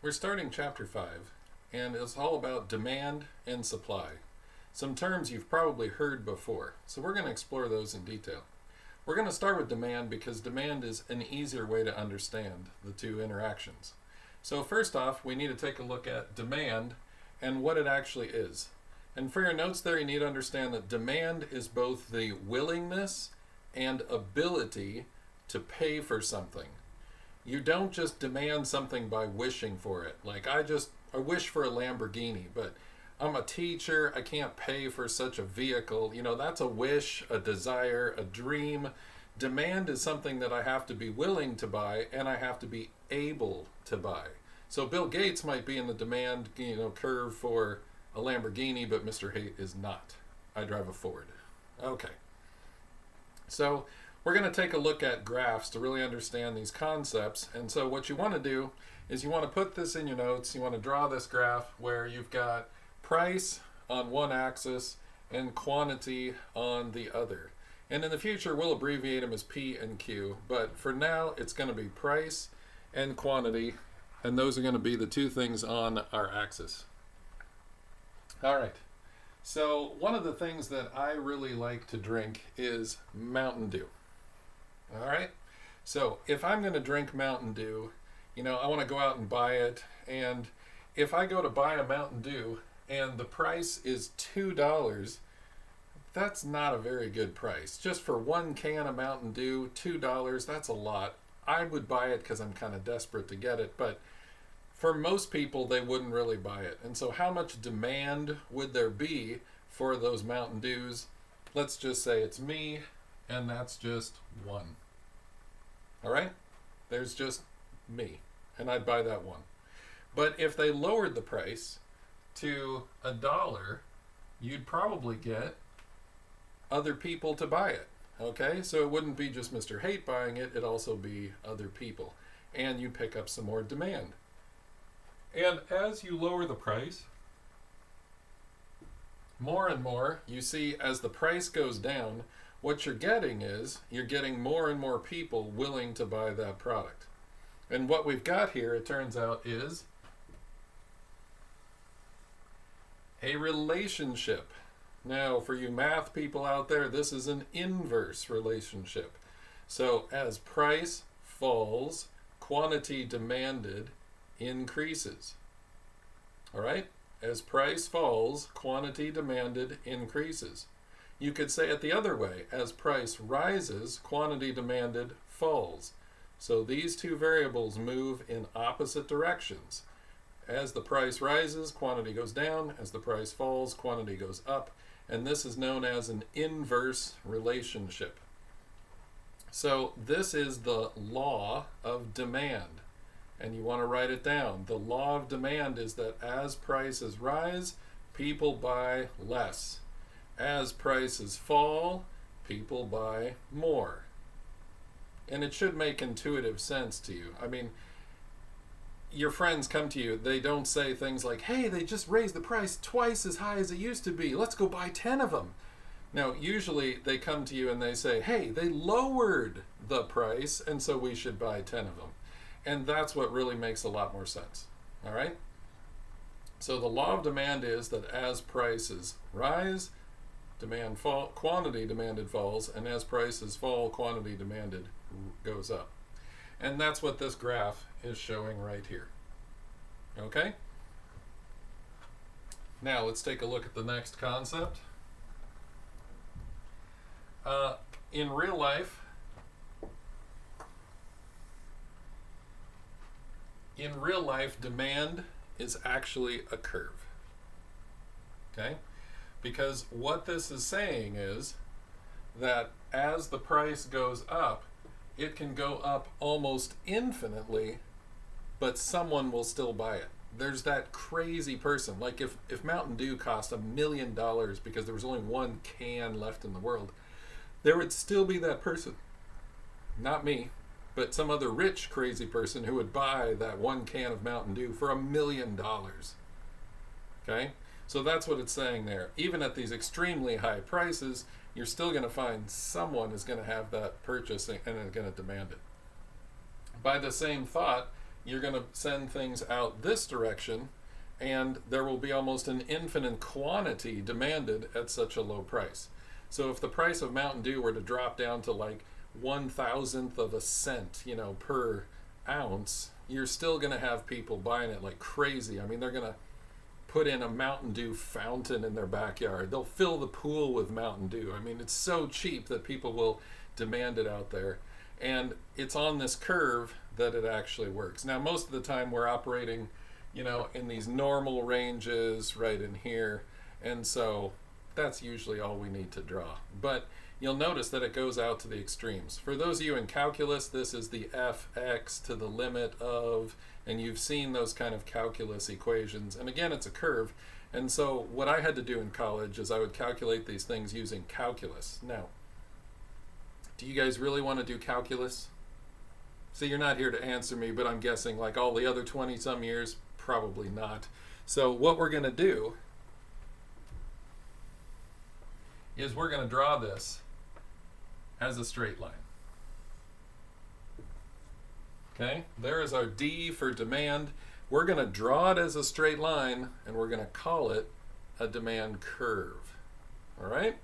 We're starting chapter 5, and it's all about demand and supply. Some terms you've probably heard before, so we're going to explore those in detail. We're going to start with demand because demand is an easier way to understand the two interactions. So first off, we need to take a look at demand and what it actually is. And for your notes there, you need to understand that demand is both the willingness and ability to pay for something. You don't just demand something by wishing for it. Like I wish for a Lamborghini, but I'm a teacher, I can't pay for such a vehicle. That's a wish, a desire, a dream. Demand is something that I have to be willing to buy and I have to be able to buy. So Bill Gates might be in the demand, curve for a Lamborghini, but Mr. Haight is not. I drive a Ford. Okay. So we're going to take a look at graphs to really understand these concepts. And so what you want to do is you want to put this in your notes. You want to draw this graph where you've got price on one axis and quantity on the other. And in the future, we'll abbreviate them as P and Q. But for now, it's going to be price and quantity. And those are going to be the two things on our axis. All right. So one of the things that I really like to drink is Mountain Dew. All right. So if I'm going to drink Mountain Dew, I want to go out and buy it. And if I go to buy a Mountain Dew and the price is $2, that's not a very good price. Just for one can of Mountain Dew, $2, that's a lot. I would buy it because I'm kind of desperate to get it, but for most people, they wouldn't really buy it. And so how much demand would there be for those Mountain Dews? Let's just say it's me, and that's just one. All right? There's just me, and I'd buy that one. But if they lowered the price to $1, you'd probably get other people to buy it. Okay? So it wouldn't be just Mr. Haight buying it, it'd also be other people. And you pick up some more demand. And as you lower the price, more and more, you see as the price goes down, what you're getting is you're getting more and more people willing to buy that product. And what we've got here, it turns out, is a relationship. Now, for you math people out there, this is an inverse relationship. So as price falls, quantity demanded increases. All right? As price falls, quantity demanded increases. You could say it the other way. As price rises, quantity demanded falls. So these two variables move in opposite directions. As the price rises, quantity goes down. As the price falls, quantity goes up. And this is known as an inverse relationship. So this is the law of demand. And you want to write it down. The law of demand is that as prices rise, people buy less. As prices fall, people buy more. And it should make intuitive sense to you. I mean, your friends come to you, they don't say things like, hey, they just raised the price twice as high as it used to be. Let's go buy 10 of them. No, usually they come to you and they say, hey, they lowered the price, and so we should buy 10 of them. And that's what really makes a lot more sense. All right? So the law of demand is that as prices rise, quantity demanded falls, and as prices fall, quantity demanded goes up. And that's what this graph is showing right here. Okay? Now let's take a look at the next concept. In real life, demand is actually a curve. Okay? Because what this is saying is that as the price goes up, it can go up almost infinitely, but someone will still buy it. There's that crazy person. Like if Mountain Dew cost $1 million because there was only one can left in the world, there would still be that person. Not me, but some other rich, crazy person who would buy that one can of Mountain Dew for $1 million. Okay? So that's what it's saying there. Even at these extremely high prices, you're still going to find someone is going to have that purchase and is going to demand it. By the same thought, you're going to send things out this direction, and there will be almost an infinite quantity demanded at such a low price. So if the price of Mountain Dew were to drop down to like 1,000th of a cent, per ounce, you're still going to have people buying it like crazy. I mean, they're going to put in a Mountain Dew fountain in their backyard. They'll fill the pool with Mountain Dew. I mean, it's so cheap that people will demand it out there. And it's on this curve that it actually works. Now, most of the time we're operating, in these normal ranges right in here. And so that's usually all we need to draw. But you'll notice that it goes out to the extremes. For those of you in calculus, this is the fx to the limit of, and you've seen those kind of calculus equations. And again, it's a curve. And so what I had to do in college is I would calculate these things using calculus. Now, do you guys really want to do calculus? See, you're not here to answer me, but I'm guessing like all the other 20-some years, probably not. So what we're going to do is we're going to draw this as a straight line. Okay, there is our D for demand. We're going to draw it as a straight line, and we're going to call it a demand curve. All right?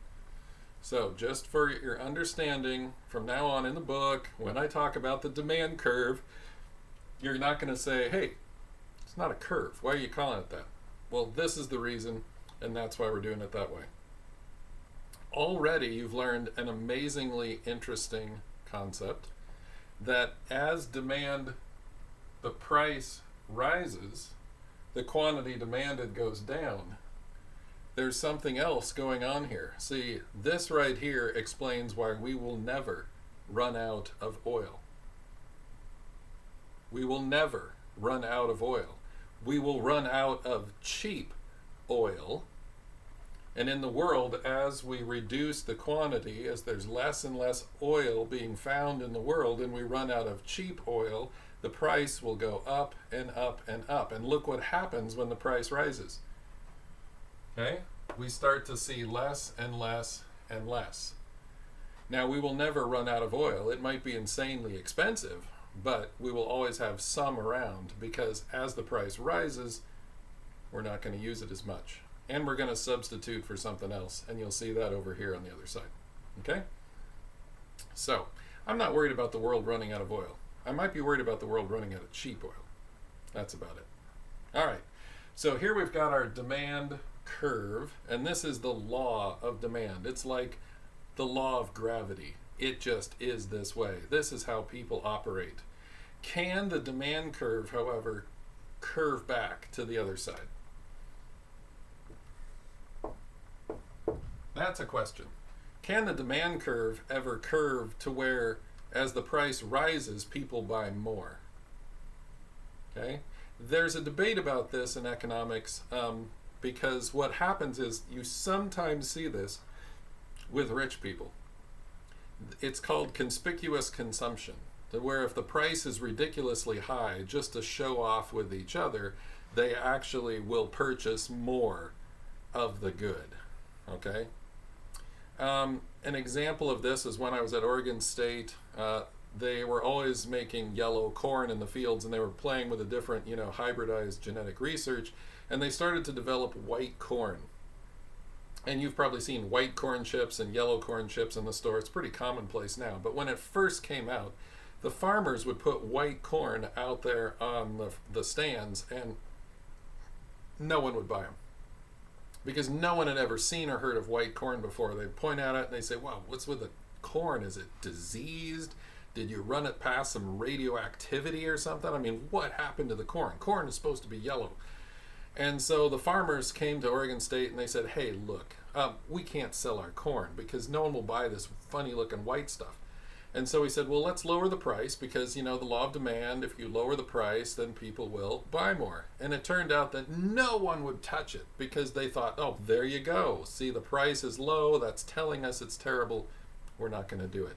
So just for your understanding, from now on in the book, when I talk about the demand curve, you're not going to say, hey, it's not a curve. Why are you calling it that? Well, this is the reason, and that's why we're doing it that way. Already you've learned an amazingly interesting concept that as demand, the price rises, the quantity demanded goes down. There's something else going on here. See, this right here explains why we will never run out of oil. We will never run out of oil. We will run out of cheap oil. And in the world, as we reduce the quantity, as there's less and less oil being found in the world, and we run out of cheap oil, the price will go up and up and up. And look what happens when the price rises. Okay? We start to see less and less and less. Now, we will never run out of oil. It might be insanely expensive, but we will always have some around, because as the price rises, we're not going to use it as much. And we're going to substitute for something else, and you'll see that over here on the other side. Okay? So, I'm not worried about the world running out of oil. I might be worried about the world running out of cheap oil. That's about it. All right. So here we've got our demand curve, and this is the law of demand. It's like the law of gravity. It just is this way. This is how people operate. Can the demand curve, however, curve back to the other side? That's a question. Can the demand curve ever curve to where, as the price rises, people buy more? Okay? There's a debate about this in economics, because what happens is you sometimes see this with rich people. It's called conspicuous consumption, where if the price is ridiculously high just to show off with each other, they actually will purchase more of the good. Okay? An example of this is when I was at Oregon State. They were always making yellow corn in the fields, and they were playing with a different, hybridized genetic research, and they started to develop white corn. And you've probably seen white corn chips and yellow corn chips in the store. It's pretty commonplace now. But when it first came out, the farmers would put white corn out there on the stands, and no one would buy them. Because no one had ever seen or heard of white corn before. They'd point at it and they'd say, wow, what's with the corn? Is it diseased? Did you run it past some radioactivity or something? I mean, what happened to the corn? Corn is supposed to be yellow. And so the farmers came to Oregon State and they said, hey, look, we can't sell our corn because no one will buy this funny looking white stuff. And so he said, well, let's lower the price because, the law of demand, if you lower the price, then people will buy more. And it turned out that no one would touch it because they thought, oh, there you go. See, the price is low. That's telling us it's terrible. We're not going to do it.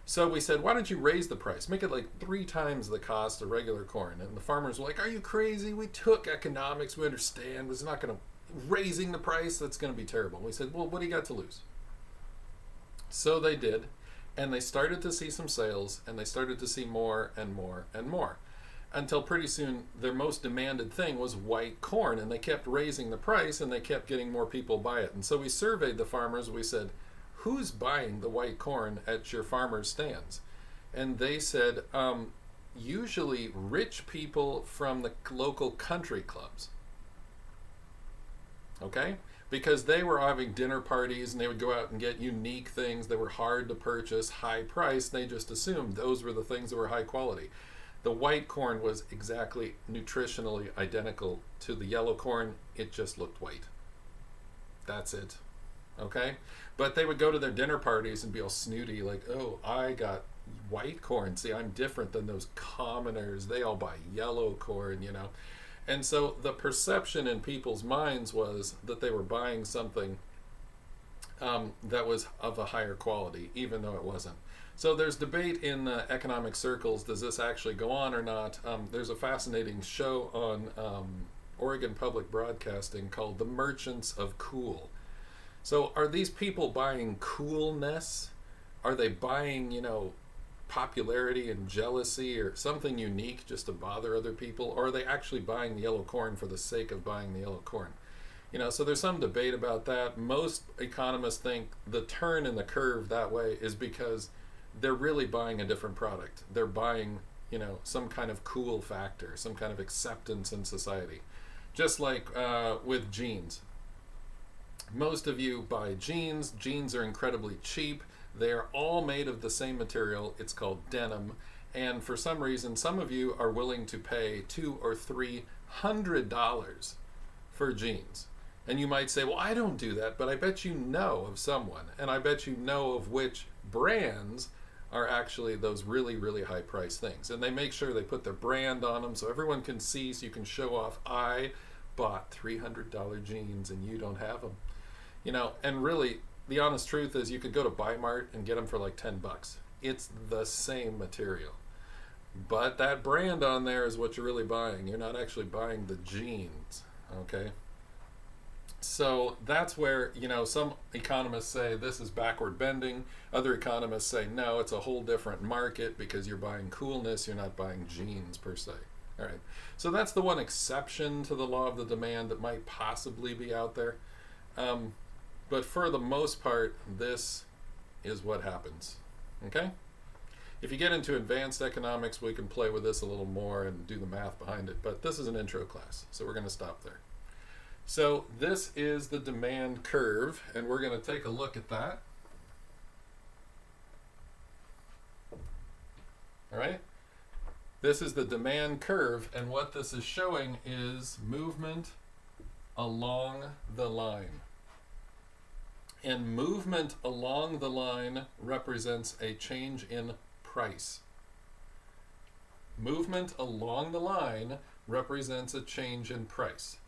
So we said, why don't you raise the price? Make it like 3 times the cost of regular corn. And the farmers were like, are you crazy? We took economics. We understand. It's not going to, raising the price, that's going to be terrible. And we said, well, what do you got to lose? So they did. And they started to see some sales, and they started to see more and more and more. until pretty soon their most demanded thing was white corn, and they kept raising the price and they kept getting more people buy it. And so we surveyed the farmers. We said, who's buying the white corn at your farmers' stands? And they said, usually rich people from the local country clubs. Okay? Because they were having dinner parties and they would go out and get unique things that were hard to purchase, high price. They just assumed those were the things that were high quality. The white corn was exactly nutritionally identical to the yellow corn. It just looked white. That's it. Okay? But they would go to their dinner parties and be all snooty, like, oh, I got white corn. See, I'm different than those commoners. They all buy yellow corn, you know. And so the perception in people's minds was that they were buying something that was of a higher quality, even though it wasn't. So there's debate in economic circles, does this actually go on or not? There's a fascinating show on Oregon Public Broadcasting called The Merchants of Cool. So are these people buying coolness? Are they buying, you know, popularity and jealousy or something unique just to bother other people? Or are they actually buying the yellow corn for the sake of buying the yellow corn? You know, so there's some debate about that. Most economists think the turn in the curve that way is because they're really buying a different product. They're buying, you know, some kind of cool factor, some kind of acceptance in society. Just like with jeans. Most of you buy jeans. Jeans are incredibly cheap. They are all made of the same material. It's called denim. And for some reason, some of you are willing to pay $200 or $300 for jeans. And you might say, well, I don't do that, but I bet you know of someone. And I bet you know of which brands are actually those really, really high priced things. And they make sure they put their brand on them so everyone can see, so you can show off, I bought $300 jeans and you don't have them. You know, and really, the honest truth is you could go to Bi-Mart and get them for like $10. It's the same material. But that brand on there is what you're really buying. You're not actually buying the jeans, okay? So that's where, you know, some economists say this is backward bending. Other economists say, no, it's a whole different market because you're buying coolness, you're not buying jeans per se. All right. So that's the one exception to the law of the demand that might possibly be out there. But for the most part, this is what happens. Okay? If you get into advanced economics, we can play with this a little more and do the math behind it. But this is an intro class, so we're going to stop there. So this is the demand curve, and we're going to take a look at that. All right? This is the demand curve, and what this is showing is movement along the line. And movement along the line represents a change in price. Movement along the line represents a change in price.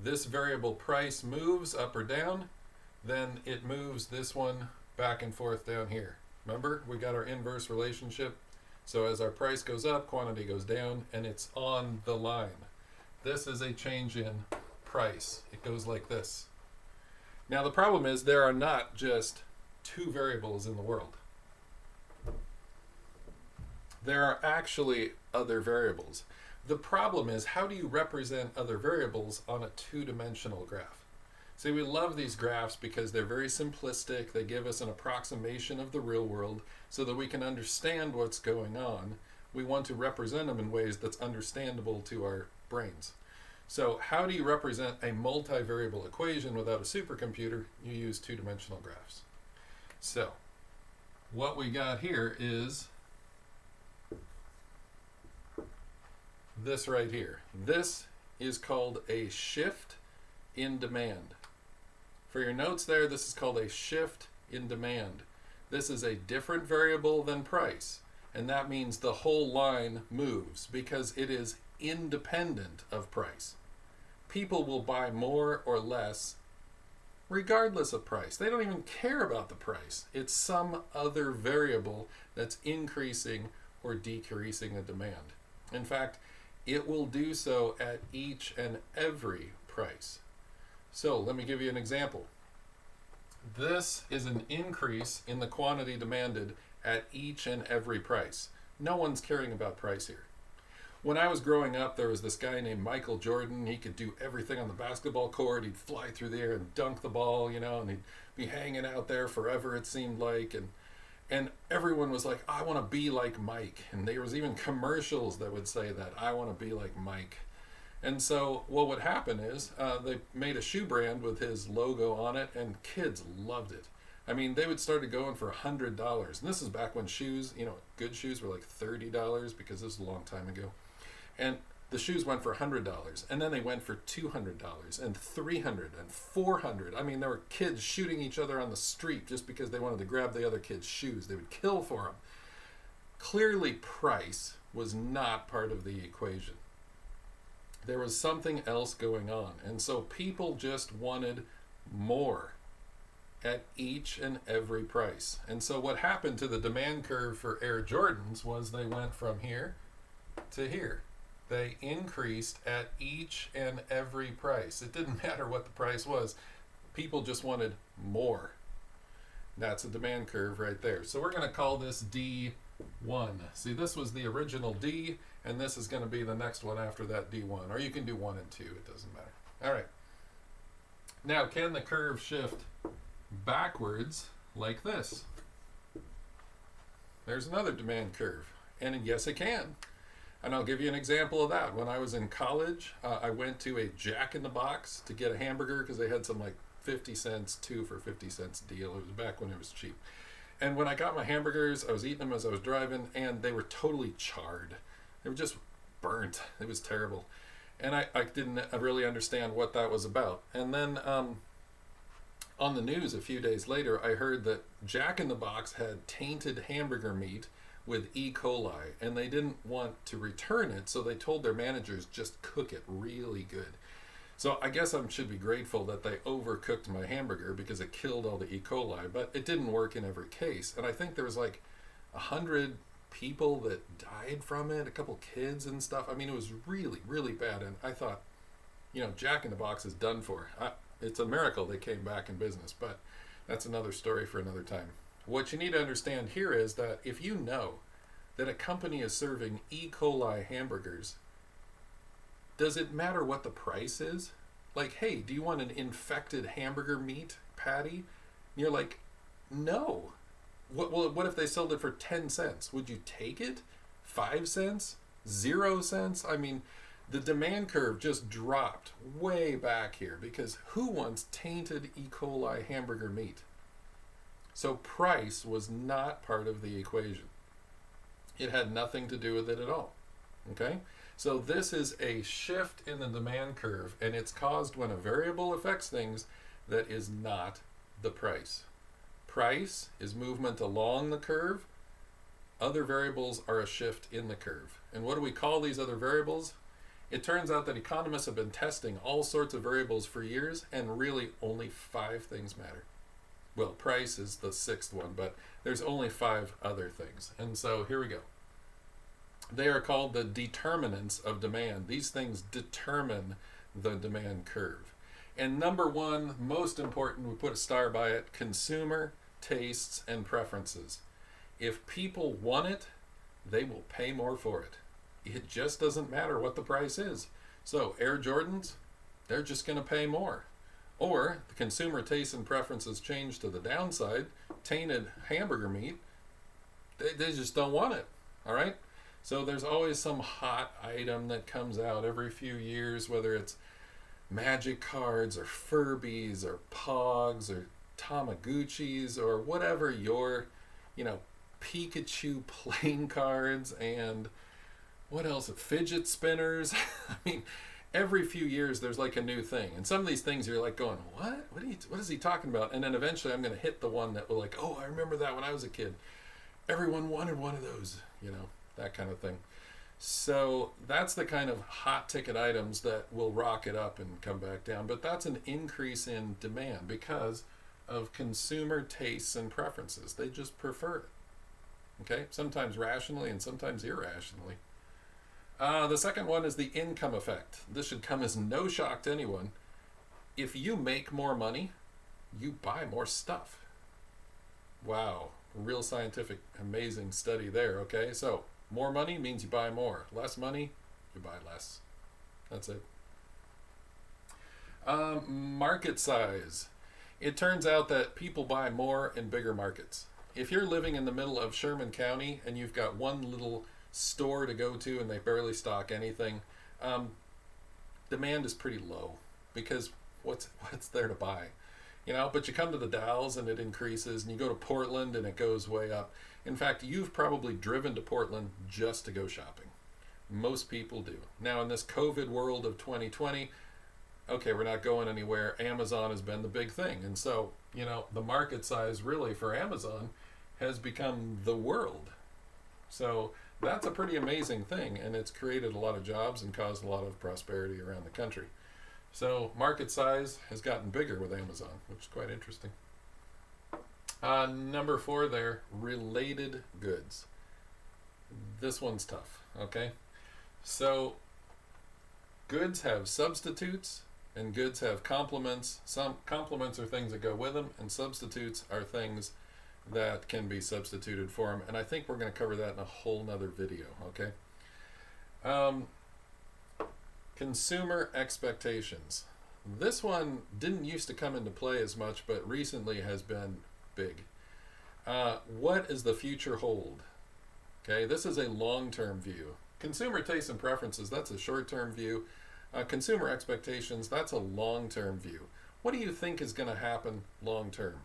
This variable price moves up or down, then it moves this one back and forth down here. Remember, we got our inverse relationship. So as our price goes up, quantity goes down, and it's on the line. This is a change in price. It goes like this. Now the problem is there are not just two variables in the world. There are actually other variables. The problem is, how do you represent other variables on a two-dimensional graph? See, we love these graphs because they're very simplistic. They give us an approximation of the real world so that we can understand what's going on. We want to represent them in ways that's understandable to our brains. So how do you represent a multivariable equation without a supercomputer? You use two-dimensional graphs. So what we got here is this right here. This is called a shift in demand. For your notes there, this is called a shift in demand. This is a different variable than price, and that means the whole line moves because it is independent of price. People will buy more or less regardless of price. They don't even care about the price. It's some other variable that's increasing or decreasing the demand. In fact, it will do so at each and every price. So let me give you an example. This is an increase in the quantity demanded at each and every price. No one's caring about price here. When I was growing up, there was this guy named Michael Jordan. He could do everything on the basketball court. He'd fly through the air and dunk the ball, and he'd be hanging out there forever, it seemed like. And everyone was like, I want to be like Mike. And there was even commercials that would say that, I want to be like Mike. And so what would happen is they made a shoe brand with his logo on it, and kids loved it. I mean, they would start going for $100. And this is back when shoes, good shoes were like $30 because this was a long time ago. And the shoes went for $100. And then they went for $200 and $300 and $400. I mean, there were kids shooting each other on the street just because they wanted to grab the other kid's shoes. They would kill for them. Clearly, price was not part of the equation. There was something else going on. And so people just wanted more at each and every price. And so what happened to the demand curve for Air Jordans was they went from here to here. They increased at each and every price. It didn't matter what the price was. People just wanted more. That's a demand curve right there. So we're going to call this D1. See, this was the original D, and this is going to be the next one after that D1. Or you can do 1 and 2. It doesn't matter. All right. Now, can the curve shift backwards like this? There's another demand curve. And yes, it can. And I'll give you an example of that. When I was in college, I went to a Jack in the Box to get a hamburger because they had some like 50 cents, 2 for 50 cents deal. It was back when it was cheap. And when I got my hamburgers, I was eating them as I was driving, and they were totally charred. They were just burnt. It was terrible. And I didn't really understand what that was about. And then on the news a few days later, I heard that Jack in the Box had tainted hamburger meat with E. coli, and they didn't want to return it, so they told their managers just cook it really good. So I guess I should be grateful that they overcooked my hamburger because it killed all the E. coli, but it didn't work in every case. And I think there was like 100 people that died from it, a couple kids and stuff. I mean, it was really, really bad. And I thought, Jack in the Box is done for. It's a miracle they came back in business, but that's another story for another time. What you need to understand here is that if you know that a company is serving E. coli hamburgers, does it matter what the price is? Like, hey, do you want an infected hamburger meat patty? And you're like, no. What if they sold it for 10 cents? Would you take it? 5 cents? 0 cents? I mean, the demand curve just dropped way back here because who wants tainted E. coli hamburger meat? So price was not part of the equation. It had nothing to do with it at all. Okay? So this is a shift in the demand curve, and it's caused when a variable affects things that is not the price. Price is movement along the curve. Other variables are a shift in the curve. And what do we call these other variables? It turns out that economists have been testing all sorts of variables for years, and really only 5 things matter. Well, price is the 6th one, but there's only 5 other things. And so here we go. They are called the determinants of demand. These things determine the demand curve. And number 1, most important, we put a star by it, consumer tastes and preferences. If people want it, they will pay more for it. It just doesn't matter what the price is. So Air Jordans, they're just going to pay more. Or the consumer tastes and preferences change to the downside, tainted hamburger meat, they just don't want it. All right? So there's always some hot item that comes out every few years, whether it's Magic Cards or Furbies or Pogs or Tamagotchis or whatever your, Pikachu playing cards and what else? Fidget spinners. I mean, every few years there's like a new thing. And some of these things you're like going, what? What is he talking about? And then eventually I'm going to hit the one that will like, oh, I remember that when I was a kid. Everyone wanted one of those, that kind of thing. So that's the kind of hot ticket items that will rock it up and come back down. But that's an increase in demand because of consumer tastes and preferences. They just prefer it. Okay? Sometimes rationally and sometimes irrationally. The second one is the income effect. This should come as no shock to anyone. If you make more money, you buy more stuff. Wow. Real scientific, amazing study there, okay? So, more money means you buy more. Less money, you buy less. That's it. Market size. It turns out that people buy more in bigger markets. If you're living in the middle of Sherman County and you've got one little store to go to and they barely stock anything, demand is pretty low because what's there to buy? But you come to the Dalles and it increases, and you go to Portland and it goes way up. In fact, you've probably driven to Portland just to go shopping. Most people do. Now, in this COVID world of 2020, okay, we're not going anywhere. Amazon has been the big thing. And so, the market size really for Amazon has become the world. So that's a pretty amazing thing. And it's created a lot of jobs and caused a lot of prosperity around the country. So market size has gotten bigger with Amazon, which is quite interesting. Number 4 there, related goods. This one's tough, okay? So goods have substitutes and goods have complements. Some complements are things that go with them, and substitutes are things that can be substituted for them. And I think we're going to cover that in a whole nother video, okay? Consumer expectations. This one didn't used to come into play as much, but recently has been big. What does the future hold? Okay, this is a long-term view. Consumer tastes and preferences, that's a short-term view. Consumer expectations, that's a long-term view. What do you think is going to happen long-term?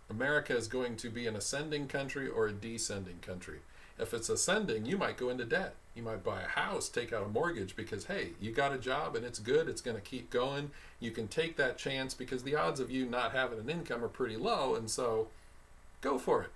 America is going to be an ascending country or a descending country. If it's ascending, you might go into debt. You might buy a house, take out a mortgage because, hey, you got a job and it's good. It's going to keep going. You can take that chance because the odds of you not having an income are pretty low, and so go for it.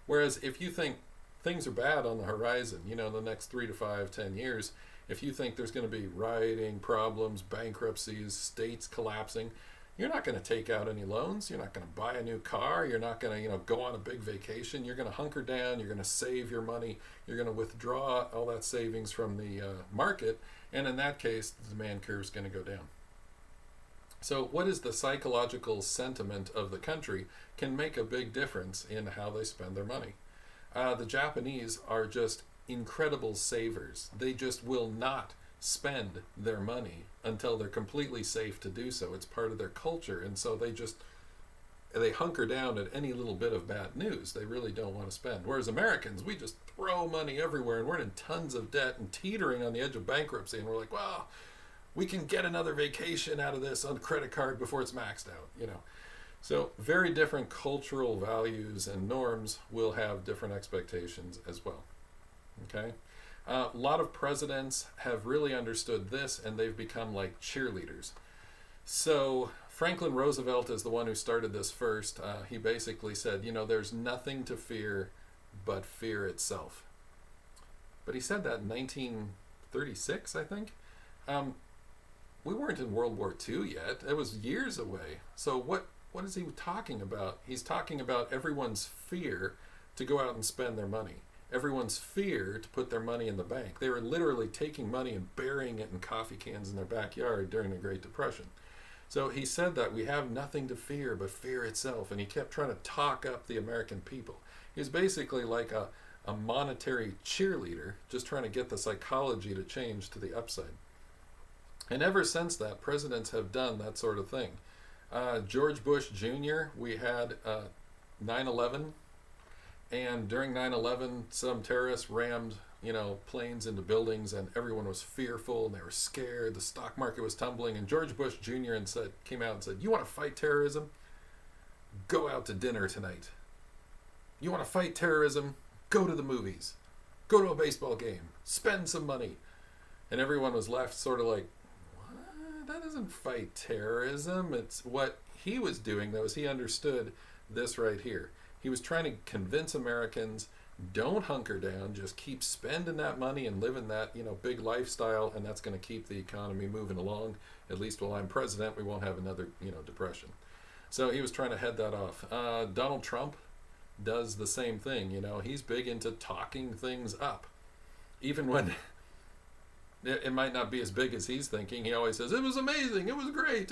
Whereas if you think things are bad on the horizon, the next 3 to 5, 10 years, if you think there's going to be rioting, problems, bankruptcies, states collapsing, you're not going to take out any loans. You're not going to buy a new car. You're not going to, go on a big vacation. You're going to hunker down. You're going to save your money. You're going to withdraw all that savings from the market. And in that case, the demand curve is going to go down. So what is the psychological sentiment of the country can make a big difference in how they spend their money. The Japanese are just incredible savers. They just will not spend their money until they're completely safe to do so. It's part of their culture, and so they hunker down at any little bit of bad news. They really don't want to spend. Whereas Americans, we just throw money everywhere, and we're in tons of debt and teetering on the edge of bankruptcy, and we're like, well, we can get another vacation out of this on credit card before it's maxed out, So very different cultural values and norms will have different expectations as well. Okay? A lot of presidents have really understood this, and they've become like cheerleaders. So Franklin Roosevelt is the one who started this first. He basically said, there's nothing to fear but fear itself. But he said that in 1936, I think. We weren't in World War II yet. It was years away. So what is he talking about? He's talking about everyone's fear to go out and spend their money. Everyone's fear to put their money in the bank. They were literally taking money and burying it in coffee cans in their backyard during the Great Depression. So he said that we have nothing to fear but fear itself, and he kept trying to talk up the American people. He's basically like a monetary cheerleader, just trying to get the psychology to change to the upside. And ever since that, presidents have done that sort of thing. George Bush Jr., we had 9/11. And during 9/11, some terrorists rammed, planes into buildings, and everyone was fearful, and they were scared. The stock market was tumbling, and George Bush Jr. came out and said, "You want to fight terrorism? Go out to dinner tonight. You want to fight terrorism? Go to the movies. Go to a baseball game. Spend some money." And everyone was left sort of like, what? That doesn't fight terrorism. It's what he was doing, though, is he understood this right here. He was trying to convince Americans, don't hunker down, just keep spending that money and living that, big lifestyle, and that's going to keep the economy moving along. At least while I'm president, we won't have another, depression. So he was trying to head that off. Donald Trump does the same thing, he's big into talking things up. Even when it might not be as big as he's thinking, he always says, it was amazing, it was great,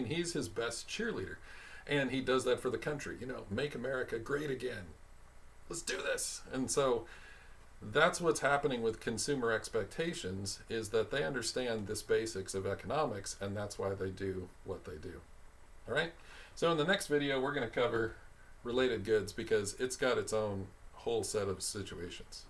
he's his best cheerleader. And he does that for the country, make America great again. Let's do this. And so That's what's happening with consumer expectations, is that they understand this basics of economics, and that's why they do what they do. All right? So in the next video, we're going to cover related goods because it's got its own whole set of situations.